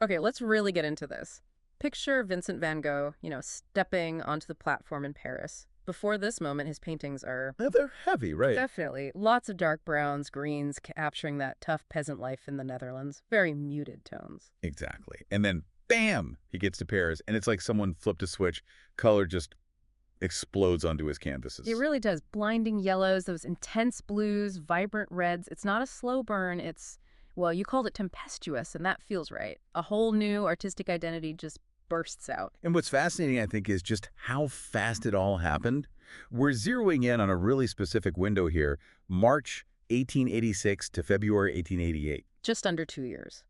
Okay, let's really get into this. Picture Vincent van Gogh, stepping onto the platform in Paris. Before this moment, his paintings are Yeah, they're heavy, right? definitely lots of dark browns, greens, capturing that tough peasant life in the Netherlands. Very muted tones. Exactly. And then, bam, he gets to Paris, and it's like someone flipped a switch. Color just explodes onto his It canvases. really does. Blinding yellows, those intense blues, vibrant reds. It's not a slow burn. Well, you called it tempestuous, and that feels right. A whole new artistic identity just bursts out. And what's fascinating, I think, is just how fast it all happened. We're zeroing in on a really specific window here, March 1886 to February 1888. Just under 2 years.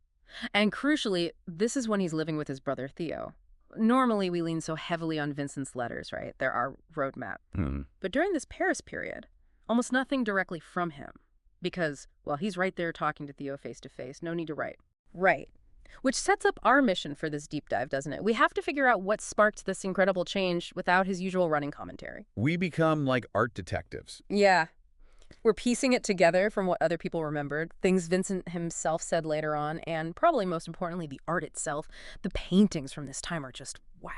And crucially, this is when he's living with his brother Theo. Normally, we lean so heavily on Vincent's letters, right? They're our roadmap. Hmm. But during this Paris period, almost nothing directly from him. Because, well, he's right there talking to Theo face to face. No need to write. Right. Which sets up our mission for this deep dive, doesn't it? We have to figure out what sparked this incredible change without his usual running commentary. We become like art detectives. Yeah. We're piecing it together from what other people remembered, things Vincent himself said later on, and probably most importantly, the art itself. The paintings from this time are just wow.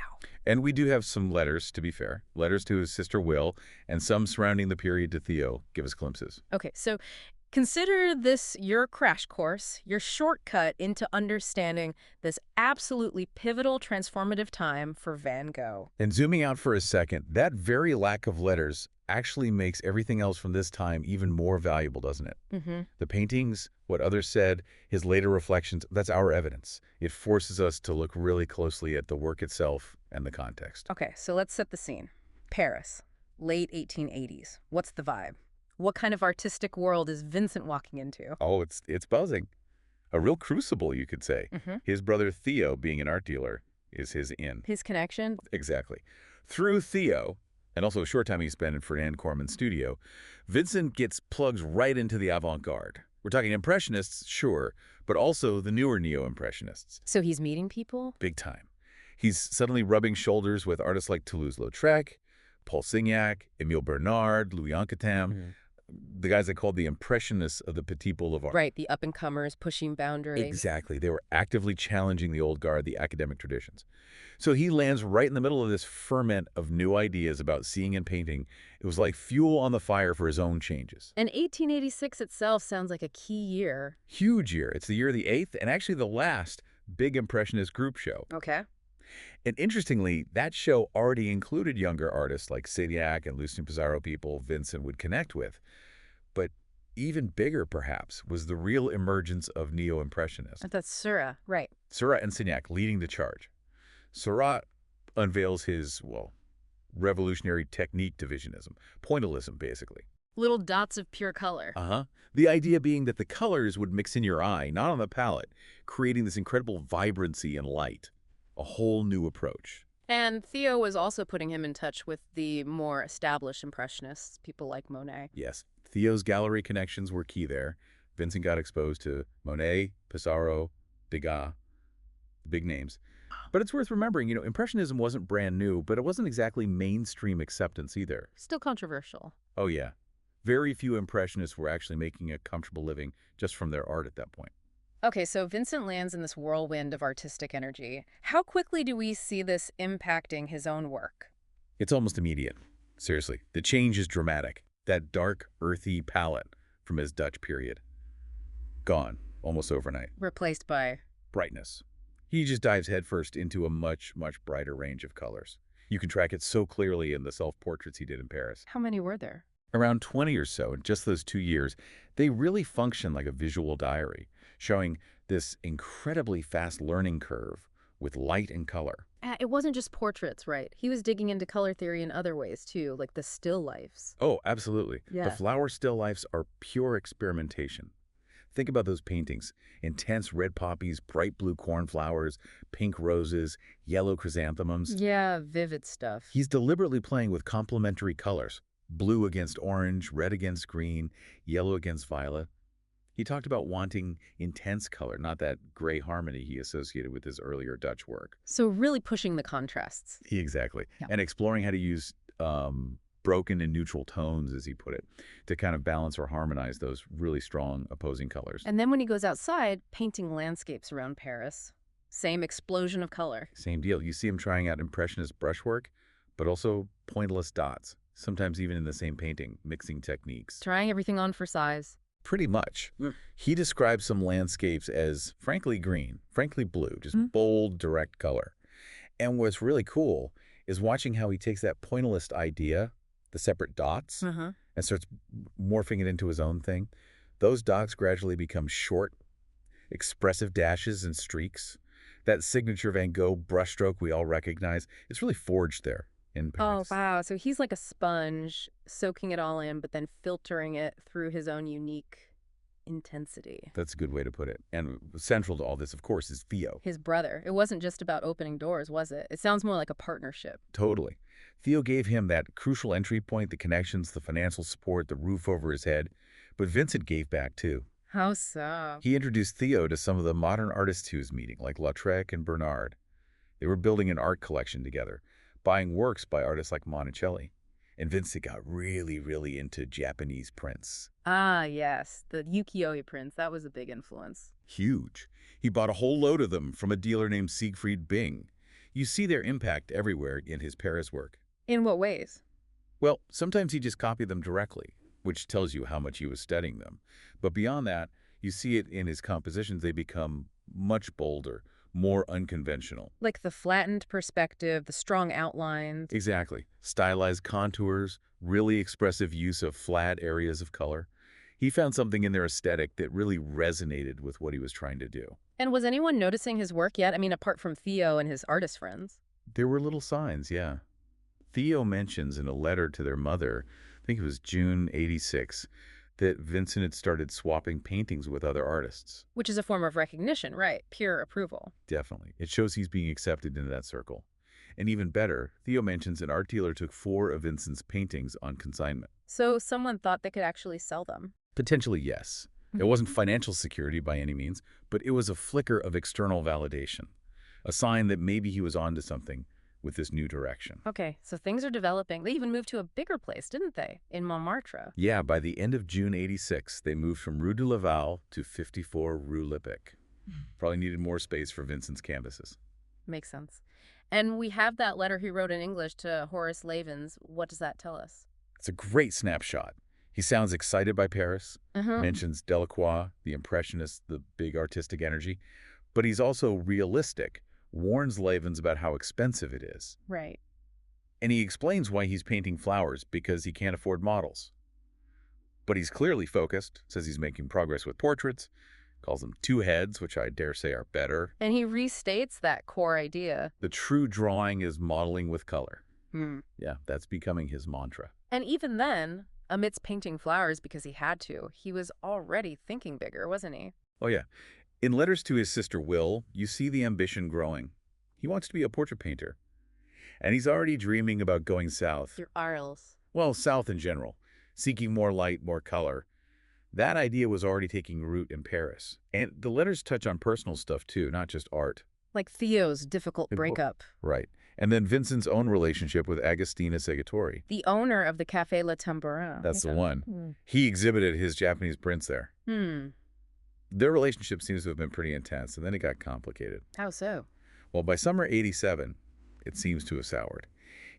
And we do have some letters, to be fair. Letters to his sister Will, and some surrounding the period to Theo give us glimpses. Okay, so consider this your crash course, your shortcut into understanding this absolutely pivotal, transformative time for Van Gogh. And zooming out for a second, that very lack of letters actually makes everything else from this time even more valuable, doesn't it? Mm-hmm. The paintings, what others said, his later reflections, that's our evidence. It forces us to look really closely at the work itself and the context. Okay, so let's set the scene. Paris, late 1880s. What's the vibe? What kind of artistic world is Vincent walking into? Oh, it's buzzing. A real crucible, you could say. Mm-hmm. His brother Theo, being an art dealer, is his in. His connection? Exactly. Through Theo, and also a short time he spent in Ferdinand Corman's studio, Vincent gets plugs right into the avant-garde. We're talking Impressionists, sure, but also the newer Neo-Impressionists. So he's meeting people? Big time. He's suddenly rubbing shoulders with artists like Toulouse-Lautrec, Paul Signac, Émile Bernard, Louis Anquetam, the guys they called the Impressionists of the Petit Boulevard. Right, the up-and-comers pushing boundaries. Exactly. They were actively challenging the old guard, the academic traditions. So he lands right in the middle of this ferment of new ideas about seeing and painting. It was like fuel on the fire for his own changes. And 1886 itself sounds like a key year. Huge year. It's the year of the 8th and actually the last big Impressionist group show. Okay. And interestingly, that show already included younger artists like Signac and Lucien Pissarro, people Vincent would connect with. But even bigger, perhaps, was the real emergence of Neo-Impressionism. That's Seurat, right. Seurat and Signac leading the charge. Seurat unveils his, well, revolutionary technique divisionism, pointillism, basically. Little dots of pure color. Uh-huh. The idea being that the colors would mix in your eye, not on the palette, creating this incredible vibrancy and light. A whole new approach. And Theo was also putting him in touch with the more established Impressionists, people like Monet. Yes, Theo's gallery connections were key there. Vincent got exposed to Monet, Pissarro, Degas, big names. But it's worth remembering, Impressionism wasn't brand new, but it wasn't exactly mainstream acceptance either. Still controversial. Oh, yeah. Very few Impressionists were actually making a comfortable living just from their art at that point. Okay, so Vincent lands in this whirlwind of artistic energy. How quickly do we see this impacting his own work? It's almost immediate. Seriously, the change is dramatic. That dark, earthy palette from his Dutch period. Gone, almost overnight. Replaced by... Brightness. He just dives headfirst into a much, much brighter range of colors. You can track it so clearly in the self-portraits he did in Paris. How many were there? Around 20 or so in just those 2 years, they really function like a visual diary, showing this incredibly fast learning curve with light and color. It wasn't just portraits, right? He was digging into color theory in other ways, too, like the still lifes. Oh, absolutely. Yeah. The flower still lifes are pure experimentation. Think about those paintings. Intense red poppies, bright blue cornflowers, pink roses, yellow chrysanthemums. Yeah, vivid stuff. He's deliberately playing with complementary colors. Blue against orange, red against green, yellow against violet. He talked about wanting intense color, not that gray harmony he associated with his earlier Dutch work. So really pushing the contrasts. Exactly. Yeah. And exploring how to use broken and neutral tones, as he put it, to kind of balance or harmonize those really strong opposing colors. And then when he goes outside, painting landscapes around Paris. Same explosion of color. Same deal. You see him trying out Impressionist brushwork, but also pointless dots, sometimes even in the same painting, mixing techniques. Trying everything on for size. Pretty much. Mm. He describes some landscapes as frankly green, frankly blue, just bold, direct color. And what's really cool is watching how he takes that pointillist idea, the separate dots, Uh-huh. and starts morphing it into his own thing. Those dots gradually become short, expressive dashes and streaks. That signature Van Gogh brushstroke we all recognize, it's really forged there in Oh, Paris. wow. So he's like a sponge, soaking it all in, but then filtering it through his own unique intensity. That's a good way to put it. And central to all this, of course, is Theo. His brother. It wasn't just about opening doors, was it? It sounds more like a partnership. Totally. Theo gave him that crucial entry point, the connections, the financial support, the roof over his head. But Vincent gave back too. How so? He introduced Theo to some of the modern artists he was meeting, like Lautrec and Bernard. They were building an art collection together, buying works by artists like Monticelli. And Vincent got really, really into Japanese prints. Ah, yes. The ukiyo-e prints. That was a big influence. Huge. He bought a whole load of them from a dealer named Siegfried Bing. You see their impact everywhere in his Paris work. In what ways? Well, sometimes he just copied them directly, which tells you how much he was studying them. But beyond that, you see it in his compositions. They become much bolder, more unconventional. Like the flattened perspective, the strong outlines. Exactly. Stylized contours, really expressive use of flat areas of color. He found something in their aesthetic that really resonated with what he was trying to do. And was anyone noticing his work yet? I mean, apart from Theo and his artist friends. There were little signs, yeah. Theo mentions in a letter to their mother, I think it was June '86, that Vincent had started swapping paintings with other artists. Which is a form of recognition, right? Pure approval. Definitely. It shows he's being accepted into that circle. And even better, Theo mentions an art dealer took 4 of Vincent's paintings on consignment. So someone thought they could actually sell them. Potentially, yes. It wasn't financial security by any means, but it was a flicker of external validation, a sign that maybe he was onto something with this new direction. Okay, so things are developing. They even moved to a bigger place, didn't they? In Montmartre. Yeah, by the end of June '86, they moved from Rue de Laval to 54 Rue Lepic. Probably needed more space for Vincent's canvases. Makes sense. And we have that letter he wrote in English to Horace Levens. What does that tell us? It's a great snapshot. He sounds excited by Paris, mentions Delacroix, the Impressionists, the big artistic energy, but he's also realistic, warns Levens about how expensive it is. Right. And he explains why he's painting flowers, because he can't afford models. But he's clearly focused, says he's making progress with portraits, calls them 2 heads, which I dare say are better. And he restates that core idea. The true drawing is modeling with color. Hmm. Yeah, that's becoming his mantra. And even then, amidst painting flowers because he had to, he was already thinking bigger, wasn't he? Oh yeah. In letters to his sister Will, you see the ambition growing. He wants to be a portrait painter. And he's already dreaming about going south. Through Arles. Well, south in general, seeking more light, more color. That idea was already taking root in Paris. And the letters touch on personal stuff too, not just art. Like Theo's difficult breakup. Right. And then Vincent's own relationship with Agostina Segatori. The owner of the Café Le Tambourin. That's the one. He exhibited his Japanese prints there. Their relationship seems to have been pretty intense, and then it got complicated. How so? Well, by summer '87, it seems to have soured.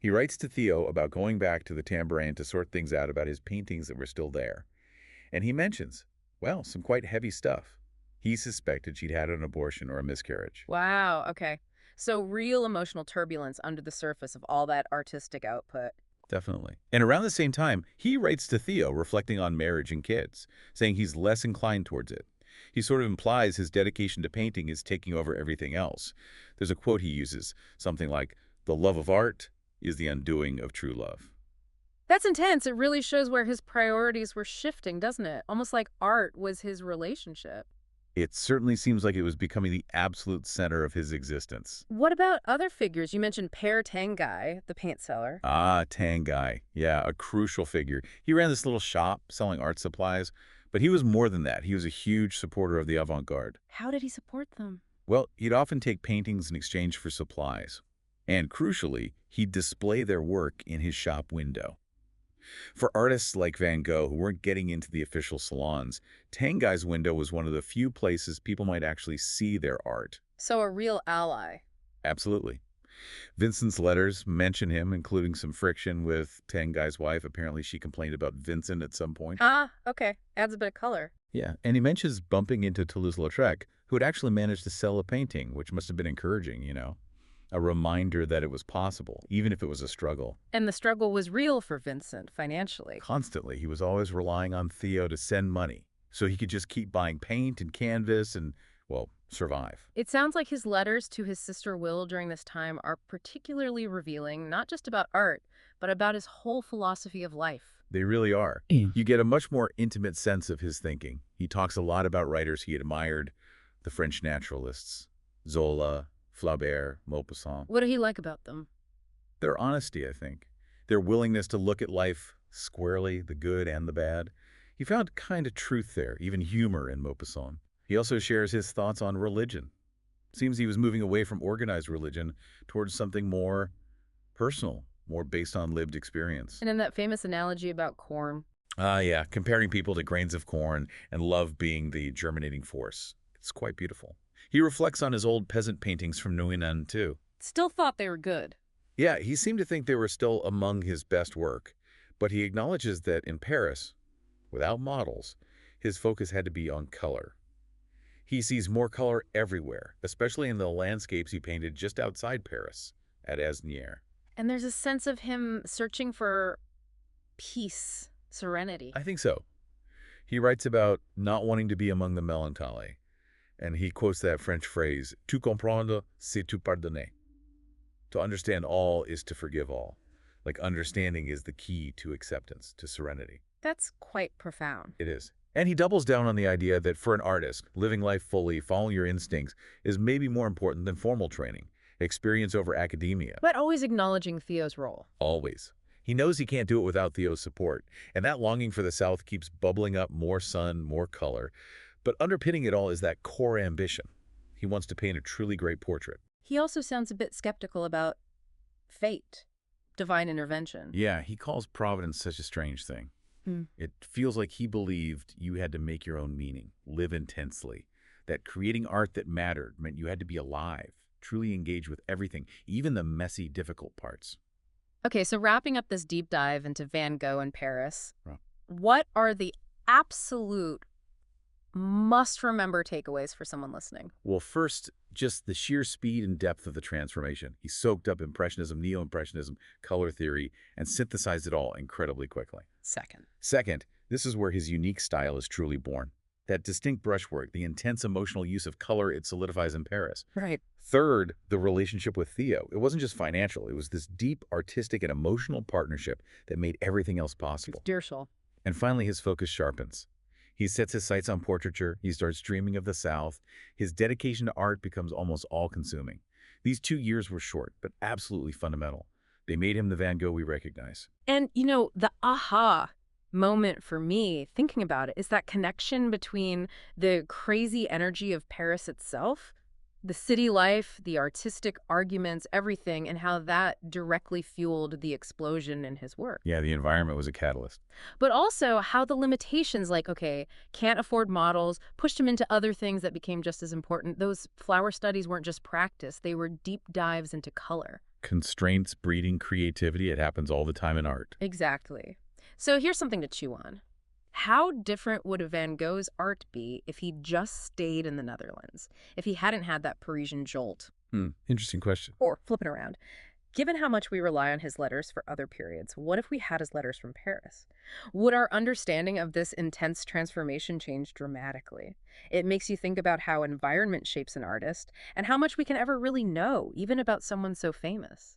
He writes to Theo about going back to the Tambourin to sort things out about his paintings that were still there. And he mentions, well, some quite heavy stuff. He suspected she'd had an abortion or a miscarriage. Wow, okay. So real emotional turbulence under the surface of all that artistic output. Definitely. And around the same time, he writes to Theo reflecting on marriage and kids, saying he's less inclined towards it. He sort of implies his dedication to painting is taking over everything else. There's a quote he uses, something like, "The love of art is the undoing of true love." That's intense. It really shows where his priorities were shifting, doesn't it? Almost like art was his relationship. It certainly seems like it was becoming the absolute center of his existence. What about other figures? You mentioned Père Tanguy, the paint seller. Ah, Tanguy. Yeah, a crucial figure. He ran this little shop selling art supplies, but he was more than that. He was a huge supporter of the avant-garde. How did he support them? Well, he'd often take paintings in exchange for supplies. And crucially, he'd display their work in his shop window. For artists like Van Gogh who weren't getting into the official salons, Tanguy's window was one of the few places people might actually see their art. So a real ally. Absolutely. Vincent's letters mention him, including some friction with Tangai's wife. Apparently, she complained about Vincent at some point. Ah, okay. Adds a bit of color. Yeah, and he mentions bumping into Toulouse-Lautrec, who had actually managed to sell a painting, which must have been encouraging. A reminder that it was possible, even if it was a struggle. And the struggle was real for Vincent financially. Constantly, he was always relying on Theo to send money, so he could just keep buying paint and canvas and, well, survive. It sounds like his letters to his sister Will during this time are particularly revealing, not just about art, but about his whole philosophy of life. They really are. Mm. You get a much more intimate sense of his thinking. He talks a lot about writers he admired, the French naturalists, Zola, Flaubert, Maupassant. What do he like about them? Their honesty, I think. Their willingness to look at life squarely, the good and the bad. He found kind of truth there, even humor in Maupassant. He also shares his thoughts on religion. Seems he was moving away from organized religion towards something more personal, more based on lived experience. And in that famous analogy about corn. Yeah, comparing people to grains of corn and love being the germinating force. It's quite beautiful. He reflects on his old peasant paintings from Nouinan, too. Still thought they were good. Yeah, he seemed to think they were still among his best work, but he acknowledges that in Paris, without models, his focus had to be on color. He sees more color everywhere, especially in the landscapes he painted just outside Paris, at Asnières. And there's a sense of him searching for peace, serenity. I think so. He writes about not wanting to be among the melancholy, and he quotes that French phrase, "Tout comprendre, c'est tout pardonner." To understand all is to forgive all. Like understanding is the key to acceptance, to serenity. That's quite profound. It is. And he doubles down on the idea that for an artist, living life fully, following your instincts, is maybe more important than formal training, experience over academia. But always acknowledging Theo's role. Always. He knows he can't do it without Theo's support, and that longing for the South keeps bubbling up more sun, more color. But underpinning it all is that core ambition. He wants to paint a truly great portrait. He also sounds a bit skeptical about fate, divine intervention. Yeah, he calls Providence such a strange thing. It feels like he believed you had to make your own meaning, live intensely, that creating art that mattered meant you had to be alive, truly engage with everything, even the messy, difficult parts. Okay, so wrapping up this deep dive into Van Gogh in Paris, Right. what are the absolute must-remember takeaways for someone listening? Well, first, just the sheer speed and depth of the transformation. He soaked up Impressionism, Neo-Impressionism, color theory, and synthesized it all incredibly quickly. Second, this is where his unique style is truly born. That distinct brushwork, the intense emotional use of color it solidifies in Paris. Right. Third, the relationship with Theo. It wasn't just financial. It was this deep artistic and emotional partnership that made everything else possible. Dear soul. And finally, his focus sharpens. He sets his sights on portraiture. He starts dreaming of the South. His dedication to art becomes almost all-consuming. These 2 years were short, but absolutely fundamental. They made him the Van Gogh we recognize. And, the aha moment for me, thinking about it, is that connection between the crazy energy of Paris itself, the city life, the artistic arguments, everything, and how that directly fueled the explosion in his work. Yeah, the environment was a catalyst. But also how the limitations, like, okay, can't afford models, pushed him into other things that became just as important. Those flower studies weren't just practice. They were deep dives into color. Constraints breeding creativity. It happens all the time in art. Exactly. So here's something to chew on. How different would Van Gogh's art be if he just stayed in the Netherlands, if he hadn't had that Parisian jolt? Interesting question. Or flip it around. Given how much we rely on his letters for other periods, what if we had his letters from Paris? Would our understanding of this intense transformation change dramatically? It makes you think about how environment shapes an artist and how much we can ever really know, even about someone so famous.